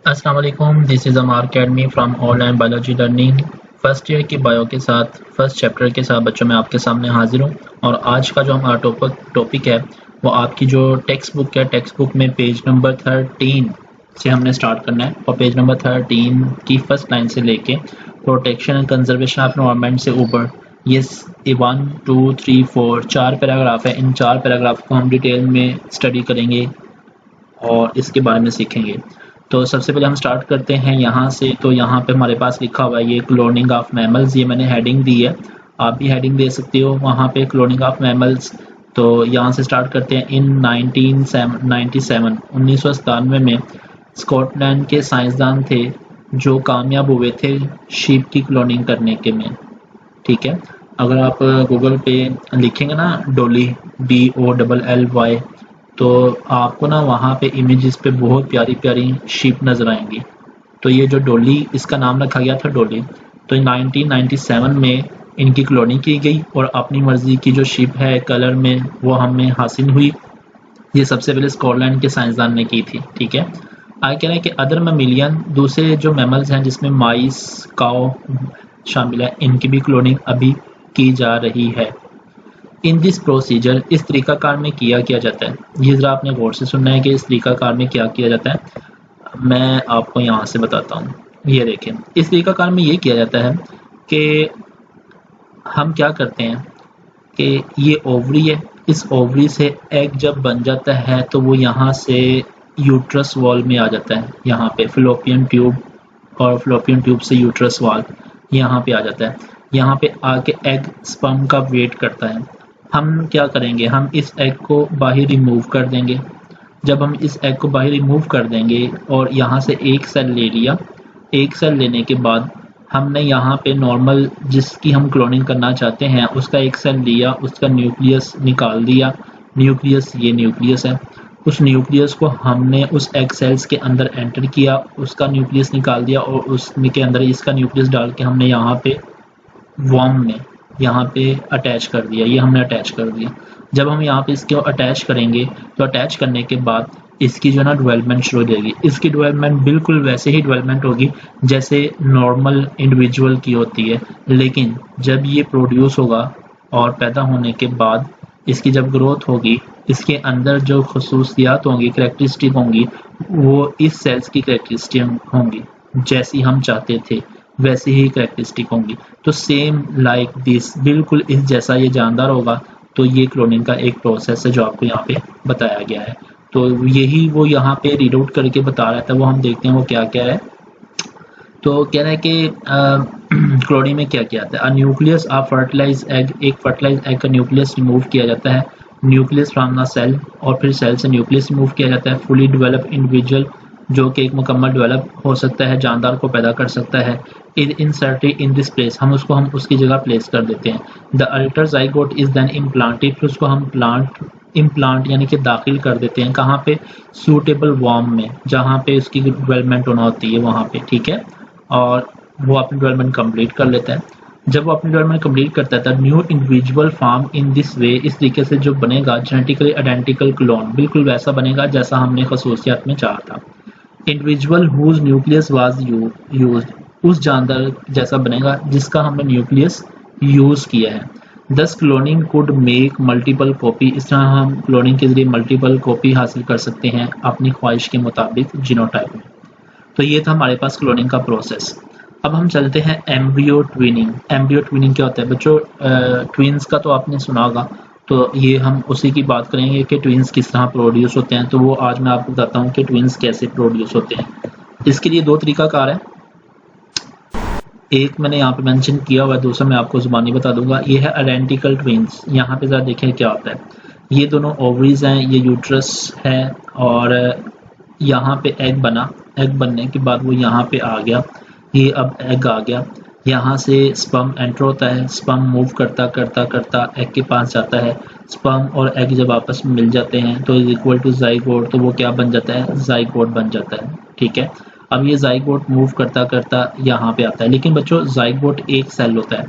अस्सलाम वालेकुम, this is Amar academy from online biology learning. First year की बायो के साथ फर्स्ट चैप्टर के साथ बच्चों मैं आपके सामने हाजिर हूँ। और आज का जो हमारा टॉपिक है वो आपकी जो टेक्स्ट बुक है, टेक्स्ट बुक में पेज नंबर 13 से हमने स्टार्ट करना है। और पेज नंबर 13 की फर्स्ट लाइन से लेके protection and conservation of environment से ऊपर ये 1 2 3 4 4 पैराग्राफ है। इन 4 पैराग्राफ को हम डिटेल में स्टडी करेंगे और इसके बारे में सीखेंगे। तो सबसे पहले हम स्टार्ट करते हैं यहाँ से। तो यहाँ पे हमारे पास लिखा हुआ है ये क्लोनिंग ऑफ मैमल्स, ये मैंने हेडिंग दी है, आप भी हेडिंग दे सकते हो वहाँ पे, क्लोनिंग ऑफ मैमल्स। तो यहाँ से स्टार्ट करते हैं। इन 1997 में स्कॉटलैंड के साइंसदान थे जो कामयाब हुए थे शीप की क्लोनिंग करने के में। ठीक है, अगर आप गूगल पे लिखेंगे ना डोली, DOLLY, तो आपको ना वहाँ पे इमेजेस पे बहुत प्यारी प्यारी शीप नज़र आएंगी। तो ये जो डोली, इसका नाम रखा गया था डोली। तो 1997 में इनकी क्लोनिंग की गई और अपनी मर्ज़ी की जो शीप है कलर में वो हमें हासिल हुई। ये सबसे पहले स्कॉटलैंड के साइंसदान ने की थी। ठीक है, आगे कह रहे हैं कि अदर मेमिलियन, दूसरे जो मैमल्स हैं जिसमें माइस, काऊ शामिल है, इनकी भी क्लोनिंग अभी की जा रही है। इन दिस प्रोसीजर, इस तरीकाकार में किया जाता है। ये ज़रा आपने गौर से सुनना है कि इस तरीकाकार में क्या किया जाता है। मैं आपको यहाँ से बताता हूँ। ये देखें, इस तरीकाकार में ये किया जाता है कि हम क्या करते हैं कि ये ओवरी है, इस ओवरी से एग जब बन जाता है तो वो यहाँ से यूट्रस वॉल में आ जाता है। यहाँ पे फिलोपियन ट्यूब, और फिलोपियन ट्यूब से यूट्रस वॉल यहाँ पे आ जाता है। यहाँ पे आके एग स्पर्म का वेट करता है। हम क्या करेंगे, हम इस एग को बाहर रिमूव कर देंगे। जब हम इस एग को बाहर रिमूव कर देंगे और यहाँ से एक सेल ले लिया, एक सेल लेने के बाद हमने यहाँ पे नॉर्मल जिसकी हम क्लोनिंग करना चाहते हैं उसका एक सेल लिया, उसका न्यूक्लियस निकाल दिया। न्यूक्लियस, ये न्यूक्लियस है, उस न्यूक्लियस को हमने उस एग सेल्स के अंदर एंटर किया, उसका न्यूक्लियस निकाल दिया और उसके अंदर इसका न्यूक्लियस डाल के हमने यहाँ पे वर्म में यहाँ पे अटैच कर दिया। ये हमने अटैच कर दिया। जब हम यहाँ पे इसको अटैच करेंगे तो अटैच करने के बाद इसकी जो है ना डेवलपमेंट शुरू हो जाएगी। इसकी डेवलपमेंट बिल्कुल वैसे ही डेवलपमेंट होगी जैसे नॉर्मल इंडिविजुअल की होती है, लेकिन जब ये प्रोड्यूस होगा और पैदा होने के बाद इसकी जब ग्रोथ होगी, इसके अंदर जो खसूसियात होंगी, करेक्टरिस्टिक होंगी, वो इस सेल्स की करेक्टरिस्टिक होंगी। जैसी हम चाहते थे वैसी ही करेक्टरिस्टिक होंगी। तो सेम लाइक दिस, बिल्कुल इस जैसा ये जानदार होगा। तो ये क्लोनिंग का एक प्रोसेस है जो आपको यहाँ पे बताया गया है। तो यही वो यहाँ पे रीड आउट करके बता रहा था, वो हम देखते हैं वो क्या क्या है। तो कह रहा है कि क्लोनिंग में क्या किया जाता है। न्यूक्लियस ऑफ फर्टिलाइज एग, एक फर्टिलाइज एग का न्यूक्लियस रिमूव किया जाता है। न्यूक्लियस फ्रॉम द सेल, और फिर सेल से न्यूक्लियस रिमूव किया जाता है। फुली डेवलप इंडिविजुअल, जो कि एक मुकम्मल डेवलप हो सकता है, जानदार को पैदा कर सकता है। इंसर्टेड इन दिस प्लेस, हम उसकी जगह प्लेस कर देते हैं। The alter zygote is then implanted, फिर उसको हम इम्प्लांट यानी कि दाखिल कर देते हैं। कहाँ पे, सूटेबल वॉर्म में, जहाँ पे उसकी डेवलपमेंट होना होती है वहाँ पे। ठीक है, और वो अपनी डेवलपमेंट कंप्लीट कर लेता है। जब वो अपनी डेवलपमेंट कंप्लीट करता है तो new individual form in this way, इस तरीके से जो बनेगा जेनेटिकली आइडेंटिकल क्लोन, बिल्कुल वैसा बनेगा जैसा हमने खसूसियात में चाहा था। Individual whose nucleus was used, उस जानदार जैसा बनेगा जिसका हमने न्यूक्लियस यूज किया है। दस cloning could make multiple copy, इस तरह हम क्लोनिंग के जरिए मल्टीपल कॉपी हासिल कर सकते हैं अपनी ख्वाहिश के मुताबिक जीनोटाइप में। तो ये था हमारे पास क्लोनिंग का प्रोसेस। अब हम चलते हैं एम्ब्रियो ट्विनिंग। एम्ब्रियो ट्विनिंग क्या होता है बच्चों, ट्विंस का तो आपने सुना होगा। तो ये हम उसी की बात करेंगे कि ट्विंस किस तरह प्रोड्यूस होते हैं। तो वो आज मैं आपको बताता हूँ कि ट्विंस कैसे प्रोड्यूस होते हैं। इसके लिए दो तरीकाकार है, एक मैंने यहाँ पे मेंशन किया हुआ है, दूसरा मैं आपको जुबानी बता दूंगा। ये है आइडेंटिकल ट्विंस। यहाँ पे जरा देखें क्या होता है। ये दोनों ओवरीज हैं, ये यूट्रस है, और यहाँ पे एग बना, एग बनने के बाद वो यहाँ पे आ गया, ये अब एग आ गया। यहाँ से स्पर्म एंटर होता है, स्पर्म मूव करता करता करता एग के पास जाता है। स्पर्म और एग जब आपस में मिल जाते हैं तो इज इक्वल टू जाइगोट, तो वो क्या बन जाता है, जाइगोट बन जाता है। ठीक है, अब ये जाइगोट मूव करता करता यहाँ पे आता है। लेकिन बच्चों जाइगोट एक सेल होता है,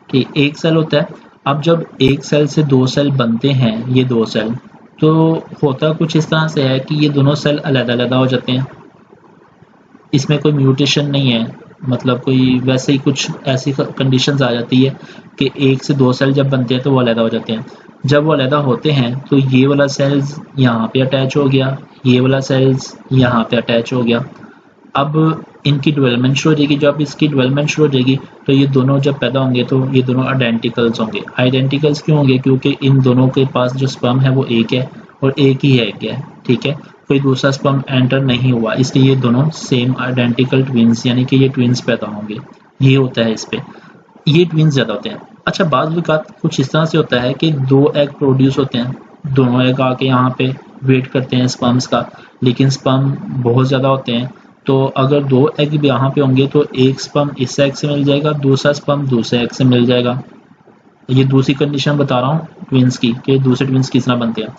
ठीक, एक सेल होता है। अब जब एक सेल से दो सेल बनते हैं, ये दो सेल, तो होता कुछ इस तरह से है कि ये दोनों सेल अलग अलग हो जाते हैं। इसमें कोई म्यूटेशन नहीं है, मतलब कोई वैसे ही कुछ ऐसी कंडीशंस आ जाती है कि 1 से 2 सेल जब बनते हैं तो वो अलग हो जाते हैं। जब वो अलग होते हैं तो ये वाला सेल्स यहाँ पे अटैच हो गया, ये वाला सेल्स यहाँ पे अटैच हो गया। अब इनकी डेवलपमेंट शुरू हो जाएगी। जब इसकी डेवलपमेंट शुरू हो जाएगी तो ये दोनों जब पैदा होंगे तो ये दोनों आइडेंटिकल्स होंगे। आइडेंटिकल्स क्यों होंगे? क्योंकि इन दोनों के पास जो स्पर्म है वो एक है और एक ही एग है, ठीक है, कोई दूसरा स्पर्म एंटर नहीं हुआ, इसलिए ये दोनों सेम आइडेंटिकल ट्विंस यानी कि ये ट्विंस पैदा होंगे। ये होता है इस पे, ये ट्विंस ज़्यादा होते हैं। अच्छा, बाद वक़्त कुछ इस तरह से होता है कि 2 एग प्रोड्यूस होते हैं, दोनों एग आके यहाँ पे वेट करते हैं स्पर्म्स का, लेकिन स्पर्म बहुत ज़्यादा होते हैं। तो अगर 2 एग भी यहाँ पे होंगे तो एक स्पर्म इस एग से मिल जाएगा, दूसरा स्पर्म दूसरे एग से मिल जाएगा। ये दूसरी कंडीशन बता रहा हूँ ट्विंस की कि दूसरे ट्विंस किस तरह बनते हैं।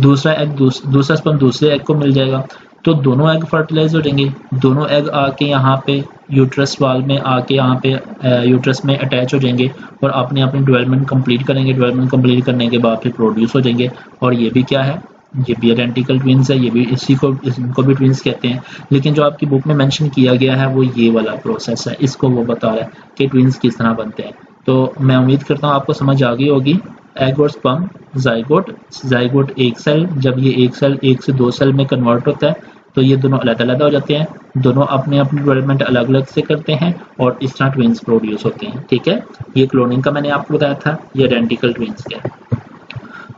दूसरा स्पर्म दूसरे एग को मिल जाएगा, तो दोनों एग फर्टिलाइज हो जाएंगे। दोनों एग आके यहाँ पे यूट्रस वाल में आके यहाँ पे यूट्रस में अटैच हो जाएंगे और अपनी डेवलपमेंट कंप्लीट करेंगे। डेवलपमेंट कंप्लीट करने के बाद फिर प्रोड्यूस हो जाएंगे। और ये भी क्या है? ये भी आइडेंटिकल ट्विंस है, ये भी इनको भी ट्विंस कहते हैं। लेकिन जो आपकी बुक में मेंशन किया गया है वो ये वाला प्रोसेस है, इसको वो बता रहा है कि ट्विंस किस तरह बनते हैं। तो मैं उम्मीद करता हूँ आपको समझ आ गई होगी। एग और स्पर्म, जाइगोट एक सेल, जब ये एक सेल 1 से 2 सेल में कन्वर्ट होता है तो ये दोनों अलग अलग हो जाते हैं, दोनों अपनी डेवलपमेंट अलग अलग से करते हैं और इस तरह ट्विंस प्रोड्यूस होते हैं, ठीक है। ये क्लोनिंग का मैंने आपको बताया था, ये आइडेंटिकल ट्विंस का है।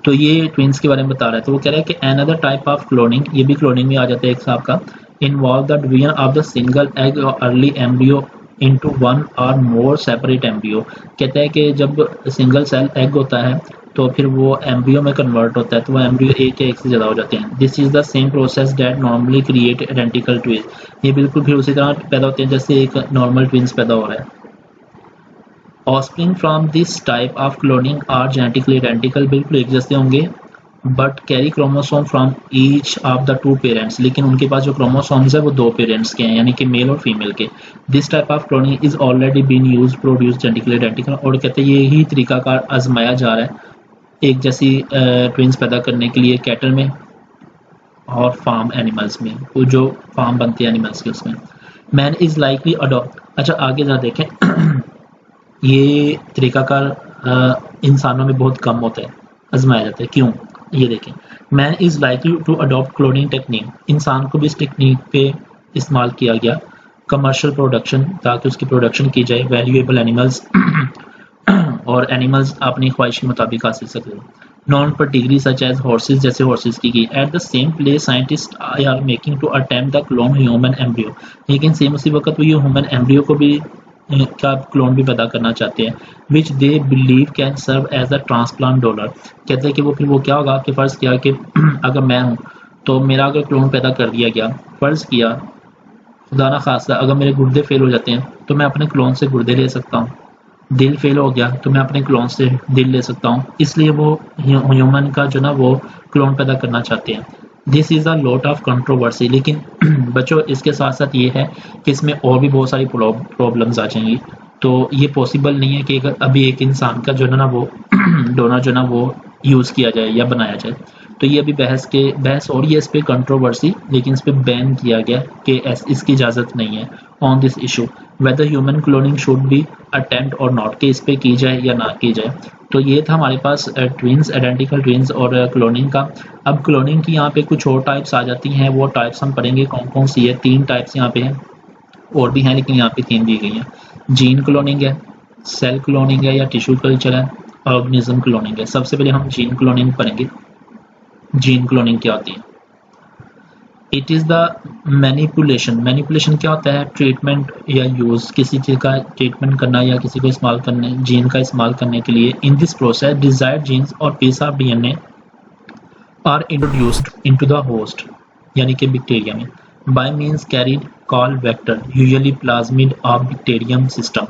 तो ये ट्विंस के बारे में बता रहा है। तो वो कह रहा है कि अनदर टाइप ऑफ क्लोनिंग, ये भी क्लोनिंग में आ जाता है एक हिसाब का, involve the division of the single egg और अर्ली एम्ब्रियो इनटू 1 और मोर सेपरेट एम्ब्रियो। कहता है कि जब सिंगल सेल एग होता है तो फिर वो एम्ब्रियो में कन्वर्ट होता है, तो वो एम्ब्रियो एक या एक से ज़्यादा हो जाते हैं। This is the same process that normally create identical twins. ये बिल्कुल फिर उसी तरह पैदा होते हैं जैसे एक नॉर्मल ट्विंस पैदा हो रहा है। Offspring from this type of cloning are genetically identical, बिल्कुल एक जैसे होंगे, but carry chromosome from each of the 2 parents, लेकिन उनके पास जो क्रोमोसोम्स है वो 2 पेरेंट्स के हैं, यानी कि मेल और फीमेल के। This type of cloning is already been used produce genetically identical. और कहते हैं यही तरीकाकार आजमाया जा रहा है एक जैसी ट्विंस पैदा करने के लिए कैटल में और फार्म एनिमल्स में, वो जो फार्म बनते हैं एनिमल्स के उसमें। Man is likely adopt. अच्छा, आगे जरा देखें ये तरीकाकार इंसानों में बहुत कम होता है, आजमाया जाता है। क्यों? ये देखें, man is likely to adopt cloning technique. इंसान को भी इस टेक्निक पे इस्तेमाल किया गया कमर्शियल प्रोडक्शन, ताकि उसकी प्रोडक्शन की जाए वैल्यूएबल एनिमल्स और एनिमल्स अपनी ख्वाहिश के मुताबिक हासिल सकें। Non pedigree such as horses, जैसे हॉर्सेज की गई। At the same place scientist are making to attempt the clone human embryo. लेकिन सेम उसी वक्त वो ये ह्यूमन एम्ब्रियो को भी का क्लोन भी पैदा करना चाहते हैं, which they believe can serve as a transplant donor. कहते हैं कि वो फिर वो क्या होगा कि फ़र्ज़ किया कि अगर मैं हूँ तो मेरा अगर क्लोन पैदा कर दिया गया, फ़र्ज़ किया खुदा ना खास्ता अगर मेरे गुर्दे फेल हो जाते हैं तो मैं अपने क्लोन से गुर्दे ले सकता हूँ, दिल फेल हो गया तो मैं अपने क्लोन से दिल ले सकता हूँ। इसलिए वो ह्यूमन का जो ना वो क्लोन पैदा करना चाहते हैं। This is a lot of controversy. लेकिन बच्चों इसके साथ साथ ये है कि इसमें और भी बहुत सारी प्रॉब्लम्स आ जाएंगी। तो ये पॉसिबल नहीं है कि अगर अभी एक इंसान का जो ना वो डोनर जो ना वो यूज़ किया जाए या बनाया जाए। तो ये अभी बहस और ये इस पर कंट्रोवर्सी, लेकिन इस पर बैन किया गया कि इसकी इजाज़त नहीं है on this issue whether human cloning should be attempt और नॉट, कि इस पर की जाए या ना की जाए। तो ये था हमारे पास ट्विंस, आइडेंटिकल ट्विंस और क्लोनिंग का। अब क्लोनिंग की यहाँ पे कुछ और टाइप्स आ जाती हैं, वो टाइप्स हम पढ़ेंगे कौन कौन सी है। 3 टाइप्स यहाँ पे हैं, और भी हैं लेकिन यहाँ पे 3 दी गई हैं। जीन क्लोनिंग है, सेल क्लोनिंग है या टिश्यू कल्चर है, ऑर्गेनिज्म क्लोनिंग है। सबसे पहले हम जीन क्लोनिंग पढ़ेंगे। जीन क्लोनिंग क्या होती है? इट इज़ द मैनिपुलेशन क्या होता है? ट्रीटमेंट या यूज़, किसी चीज़ का ट्रीटमेंट करना या किसी को इस्तेमाल करने, जीन का इस्तेमाल करने के लिए। In this process desired genes और piece of DNA are introduced into the host, यानी कि बैक्टीरिया में, by means carried called vector, usually plasmid of bacterium system.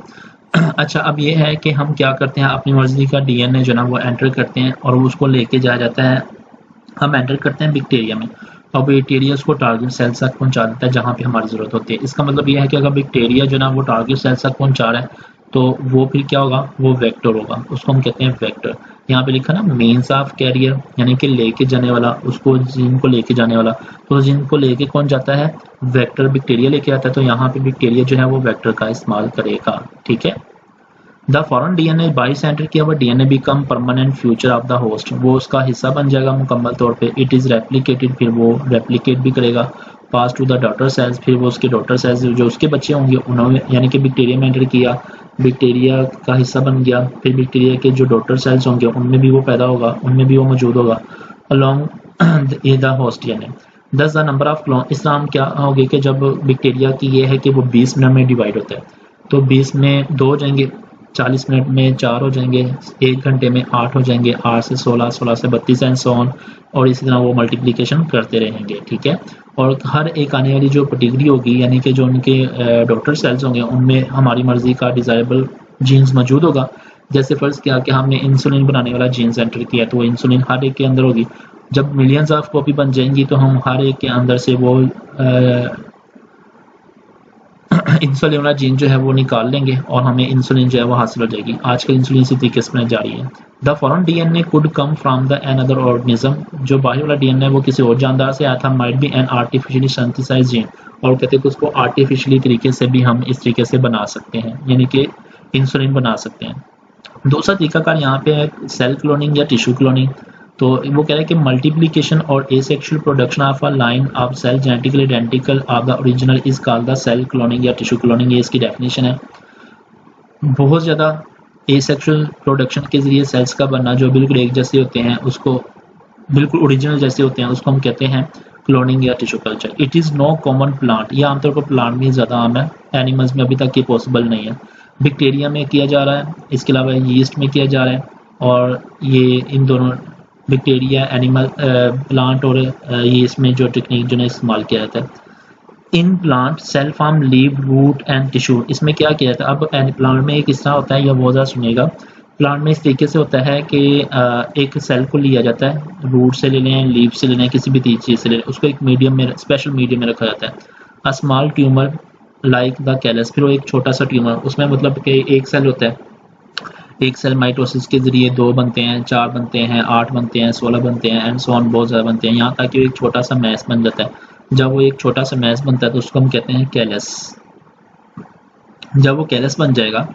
अच्छा, अब ये है कि हम क्या करते हैं, अपनी मर्जी का डीएनए जो ना वो एंटर करते हैं और उसको लेके जाया जाता है, हम एंटर करते हैं बैक्टीरिया में और बैक्टीरिया उसको टारगेट सेल तक पहुंचा देता है जहाँ पे हमारी ज़रूरत होती है। इसका मतलब ये है कि अगर बैक्टीरिया जो ना वो टारगेट सेल तक पहुंचा रहा है तो वो फिर क्या होगा, वो वेक्टर होगा, उसको हम कहते हैं वेक्टर। यहाँ पे लिखा ना मीन्स ऑफ कैरियर, यानी कि लेके जाने वाला, उसको जीन को लेके जाने वाला। तो जीन को लेके कौन जाता है, वेक्टर, बैक्टीरिया लेके आता है। तो यहाँ पे बैक्टीरिया जो है वो वेक्टर का इस्तेमाल करेगा, ठीक है। द फॉरेन डीएनए बाइसेंटर किया हुआ DNA become permanent future of the host, वो उसका हिस्सा बन जाएगा मुकम्मल तौर पे। इट इज़ रेप्लिकेटेड, फिर वो रेप्लिकेट भी करेगा। पास टू द डॉटर सेल्स, फिर वो उसके डॉटर सेल्स जो उसके बच्चे होंगे उन्होंने, यानी कि बैक्टीरिया में एंटर किया, बैक्टीरिया का हिस्सा बन गया, फिर बैक्टीरिया के जो डॉटर सेल्स होंगे उनमें भी वो पैदा होगा, उनमें भी वो मौजूद होगा along the host DNA. 10 the number of clone, इस तरह हम क्या होगी कि जब बैक्टीरिया की ये है कि वो 20 मिनट में डिवाइड होता है, तो 20 में 2 हो जाएंगे, 40 मिनट में 4 हो जाएंगे, 1 घंटे में 8 हो जाएंगे, 8 से 16, 16 से 32 एंड सो ऑन, और इसी तरह वो मल्टीप्लिकेशन करते रहेंगे, ठीक है। और हर एक आने वाली जो कैटेगरी होगी, यानी कि जो उनके डॉटर सेल्स होंगे उनमें हमारी मर्जी का डिज़ायरेबल जीन्स मौजूद होगा। जैसे फ़र्ज़ किया कि हमने इंसुलिन बनाने वाला जीन्स एंटर किया, तो वो इंसुलिन हर एक के अंदर होगी। जब मिलियंस ऑफ कॉपी बन जाएंगी तो हम हर एक के अंदर से वो इंसुलिन वाला जीन जो है वो निकाल लेंगे और हमें इंसुलिन जो है वो हासिल हो जाएगी। आजकल इंसुलिन इसी तरीके से जा रही है। The foreign DNA could come from the another organism, जो बाहर वाला डीएनए वो किसी और जानदार से आया था। Might be an artificially synthesised gene, और कहते हैं कि उसको आर्टिफिशियली तरीके से भी हम इस तरीके से बना सकते हैं, यानी कि इंसुलिन बना सकते हैं। दूसरा तरीकाकार यहाँ पे है सेल क्लोनिंग या टिश्यू क्लोनिंग। तो वो कह रहे हैं कि मल्टीप्लिकेशन और asexual production of a line of cell genetically identical of the original is called the cell cloning या टिश्यू क्लोनिंग, ये इसकी डेफिनेशन है। बहुत ज़्यादा एसेक्सुअल प्रोडक्शन के जरिए सेल्स का बनना जो बिल्कुल एक जैसे होते हैं, उसको बिल्कुल ओरिजिनल जैसे होते हैं, उसको हम कहते हैं क्लोनिंग या tissue culture. It is no common plant, ये आमतौर पर प्लांट में ज़्यादा आम है, एनिमल्स में अभी तक ये पॉसिबल नहीं है। बैक्टीरिया में किया जा रहा है, इसके अलावा यीस्ट में किया जा रहा है, और ये इन दोनों बैक्टीरिया, एनिमल, प्लांट और यीस्ट में जो टेक्निक जो है इस्तेमाल किया जाता है। In plant cell form leave root and tissue, इसमें क्या किया जाता है, अब प्लांट में एक किस तरह होता है, यह बहुत ज़्यादा सुनिएगा। प्लांट में इस तरीके से होता है कि एक सेल को लिया जाता है, रूट से ले लें, लीव से ले लें, किसी भी चीज़ से ले लें, उसको एक मीडियम में, स्पेशल मीडियम में रखा जाता है। A small tumour like the callus, फिर वो एक छोटा सा ट्यूमर, उसमें मतलब कि एक सेल होता है, एक सेल माइटोसिस के जरिए 2 बनते हैं, 4 बनते हैं, 8 बनते हैं, 16 बनते हैं एंड सो ऑन, बहुत ज़्यादा बनते हैं, यहाँ तक कि एक छोटा सा मैस बन जाता है। जब वो एक छोटा सा मैस बनता है तो उसको हम कहते हैं कैलस। जब वो कैलस बन जाएगा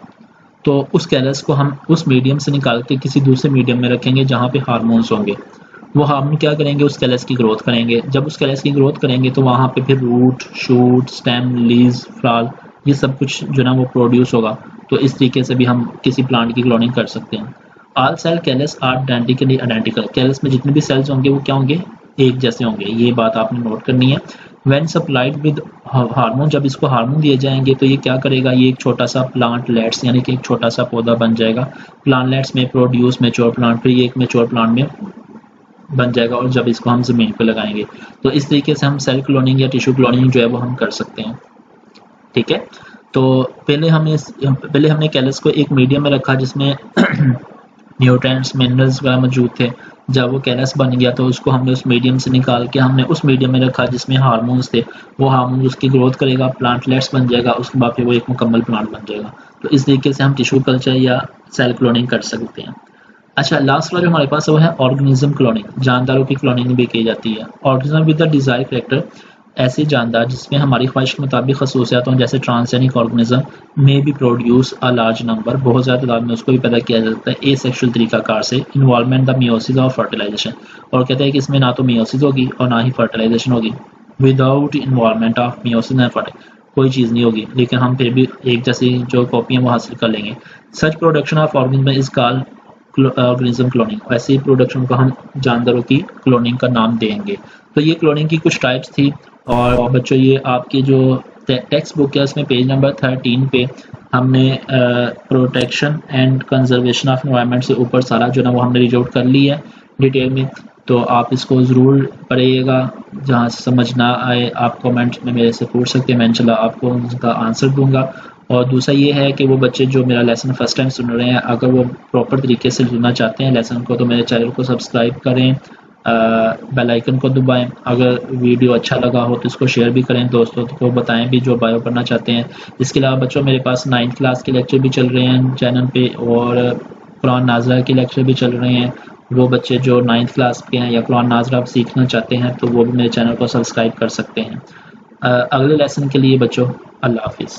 तो उस कैलस को हम उस मीडियम से निकाल के किसी दूसरे मीडियम में रखेंगे जहाँ पे हार्मोन्स होंगे। वो हार्मोन क्या करेंगे, उस कैलस की ग्रोथ करेंगे। जब उस कैलस की ग्रोथ करेंगे तो वहाँ पे फिर root, shoot, stem, leaves, flower, ये सब कुछ जो ना वो प्रोड्यूस होगा। तो इस तरीके से भी हम किसी प्लांट की क्लोनिंग कर सकते हैं। All cell callus are identically identical, callus में जितने भी सेल्स होंगे वो क्या होंगे, एक जैसे होंगे, ये बात आपने नोट करनी है। व्हेन सप्लाइड विद हार्मोन, जब इसको हार्मोन दिए जाएंगे तो ये क्या करेगा, ये एक छोटा सा प्लांटलेट्स यानी कि एक छोटा सा पौधा बन जाएगा। प्लांटलेट्स में प्रोड्यूस मैच्योर प्लांट, फिर ये एक मैच्योर प्लांट में बन जाएगा, और जब इसको हम ज़मीन पर लगाएंगे तो इस तरीके से हम सेल क्लोनिंग या टिश्यू क्लोनिंग जो है वो हम कर सकते हैं, ठीक है। तो पहले हमने कैलस को एक मीडियम में रखा जिसमें न्यूट्रिएंट्स, मिनरल्स वगैरह मौजूद थे। जब वो कैलस बन गया तो उसको हमने उस मीडियम से निकाल के हमने उस मीडियम में रखा जिसमें हार्मोन्स थे। वो हार्मोन उसकी ग्रोथ करेगा, प्लांटलेट्स बन जाएगा, उसके बाद फिर वो एक मुकम्मल प्लांट बन जाएगा। तो इस तरीके से हम टिश्यू कल्चर या सेल क्लोनिंग कर सकते हैं। अच्छा, लास्ट वाला जो हमारे पास वो है ऑर्गेनिज्म क्लोनिंग, जानदारों की क्लोनिंग भी की जाती है। Organism with the desire character, ऐसे जानदार जिसमें हमारी ख्वाहिश के मुताबिक खसूसियात हों, जैसे ट्रांसजेनिक ऑर्गेनिज्म में भी प्रोड्यूस अ लार्ज नंबर, बहुत ज़्यादा तादाद में उसको भी पैदा किया जाता है ए सेक्शुअल तरीकाकार से। इन्वॉल्वमेंट द मियोसिस और फर्टिलाइजेशन, और कहते हैं कि इसमें ना तो मियोसिस होगी और ना ही फर्टिलाइजेशन होगी। Without involvement of meiosis and fertilisation कोई चीज़ नहीं होगी, लेकिन हम फिर भी एक जैसी जो कॉपियाँ वो हासिल कर लेंगे। Such production of organism is called organism cloning, वैसे ही प्रोडक्शन को हम जानदारों की क्लोनिंग का नाम देंगे। तो ये क्लोनिंग की कुछ टाइप्स थी। और बच्चों ये आपकी जो टेक्स्ट बुक है उसमें पेज नंबर 13 पे हमने protection and conservation of environment से ऊपर सारा जो ना वो हमने रिज आउट कर ली है डिटेल में। तो आप इसको ज़रूर पढ़िएगा, जहाँ से समझ ना आए आप कमेंट में मेरे से पूछ सकते हैं, मैं इंशाल्लाह आपको उनका आंसर दूंगा। और दूसरा ये है कि वो बच्चे जो मेरा लेसन फर्स्ट टाइम सुन रहे हैं, अगर वो प्रॉपर तरीके से सुनना चाहते हैं लेसन को, तो मेरे चैनल को सब्सक्राइब करें बेल आइकन को दबाएं। अगर वीडियो अच्छा लगा हो तो इसको शेयर भी करें, दोस्तों को बताएं भी जो बायो पढ़ना चाहते हैं। इसके अलावा बच्चों मेरे पास 9th क्लास के लेक्चर भी चल रहे हैं चैनल पे, और कुरान नाजरा के लेक्चर भी चल रहे हैं। वो बच्चे जो 9th क्लास के हैं या कुरान नाजरा सीखना चाहते हैं तो वो भी मेरे चैनल को सब्सक्राइब कर सकते हैं। अगले लेसन के लिए बच्चों अल्लाह हाफिज़।